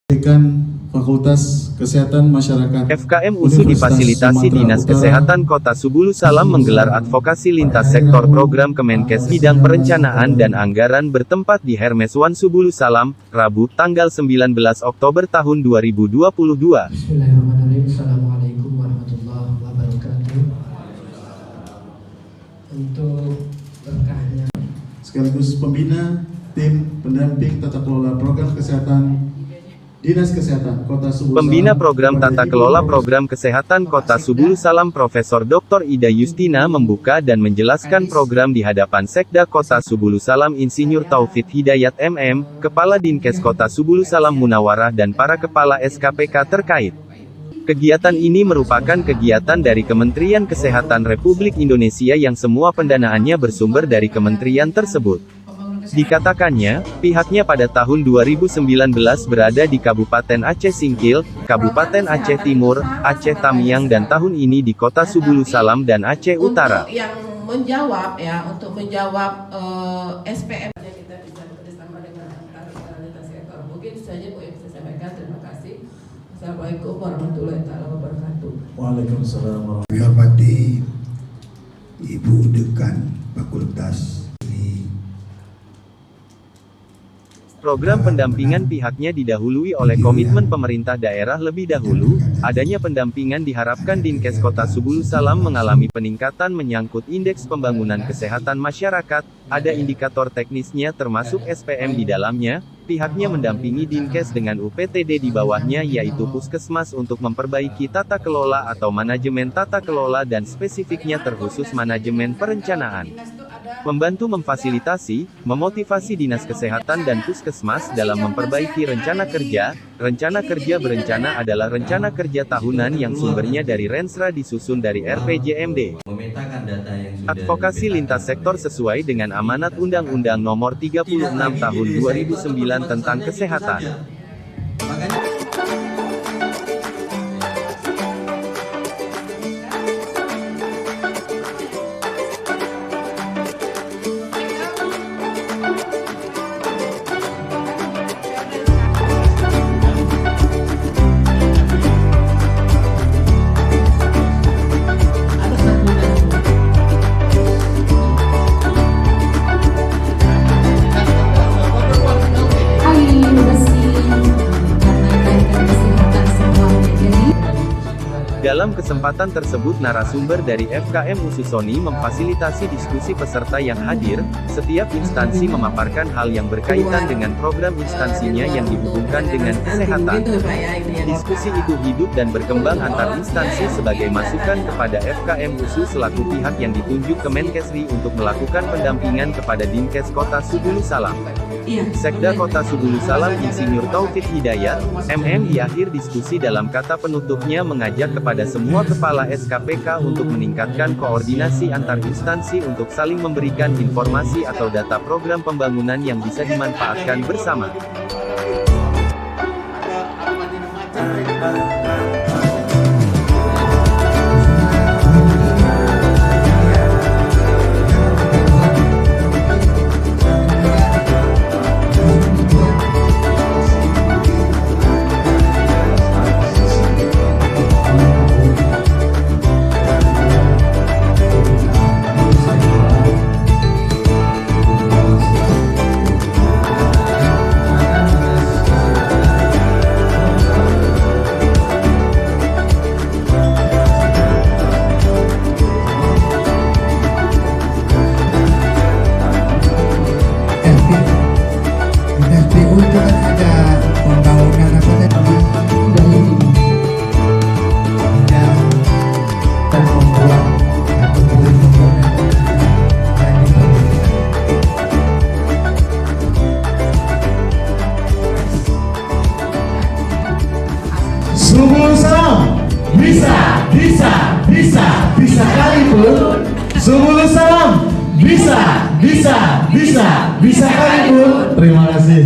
Dekan Fakultas Kesehatan Masyarakat FKM USU difasilitasi Dinas Kesehatan Kota Subulu Salam menggelar advokasi lintas sektor program Kemenkes bidang perencanaan dan anggaran bertempat di Hermes One Subulu Salam, Rabu, tanggal 19 Oktober tahun 2022. Bismillahirrahmanirrahim. Assalamualaikum warahmatullahi wabarakatuh. Untuk berkahnya sekaligus pembina tim pendamping tata kelola program kesehatan Dinas Kesehatan Kota Subulu Salam. Pembina program tata kelola program kesehatan Kota Subulu Salam Profesor Dr. Ida Yustina membuka dan menjelaskan program di hadapan Sekda Kota Subulu Salam Insinyur Taufik Hidayat MM, Kepala Dinkes Kota Subulu Salam Munawarah dan para kepala SKPK terkait. Kegiatan ini merupakan kegiatan dari Kementerian Kesehatan Republik Indonesia yang semua pendanaannya bersumber dari kementerian tersebut. Dikatakannya, pihaknya pada tahun 2019 berada di Kabupaten Aceh Singkil, Kabupaten Aceh Timur, Aceh Tamiang dan tahun ini di Kota Subulu Salam dan Aceh Utara. Untuk yang menjawab untuk menjawab SPM kita bisa bekerjasama dengan lintas sektor. Mungkin itu saja Bu yang bisa saya sampaikan. Terima kasih. Assalamualaikum warahmatullahi wabarakatuh. Waalaikumsalam warahmatullahi wabarakatuh. Dihormati Ibu Dekan Fakultas. Program pendampingan pihaknya didahului oleh komitmen pemerintah daerah lebih dahulu. Adanya pendampingan diharapkan Dinkes Kota Subulu Salam mengalami peningkatan menyangkut indeks pembangunan kesehatan masyarakat. Ada indikator teknisnya termasuk SPM di dalamnya. Pihaknya mendampingi Dinkes dengan UPTD di bawahnya yaitu Puskesmas untuk memperbaiki tata kelola atau manajemen tata kelola dan spesifiknya terkhusus manajemen perencanaan. Membantu memfasilitasi, memotivasi Dinas Kesehatan dan Puskesmas dalam memperbaiki rencana kerja. Rencana kerja berencana adalah rencana kerja tahunan yang sumbernya dari Rensra disusun dari RPJMD. Advokasi lintas sektor sesuai dengan amanat Undang-Undang Nomor 36 Tahun 2009 tentang Kesehatan. Dalam kesempatan tersebut narasumber dari FKM USU Sony memfasilitasi diskusi peserta yang hadir. Setiap instansi memaparkan hal yang berkaitan dengan program instansinya yang dihubungkan dengan kesehatan. Diskusi itu hidup dan berkembang antar instansi sebagai masukan kepada FKM USU selaku pihak yang ditunjuk Kemenkesri untuk melakukan pendampingan kepada Dinkes Kota Subulu Salam. Sekda Kota Subulu Salam Insinyur Taufik Hidayat, MM di akhir diskusi dalam kata penutupnya mengajak kepada semua kepala SKPK untuk meningkatkan koordinasi antar instansi untuk saling memberikan informasi atau data program pembangunan yang bisa dimanfaatkan bersama. SPU itu kan ada pembangunan apa tadi? Dan membuat atau pembangunan Subulu Salam bisa kali pun. Subulu Salam bisa kali pun. Terima kasih.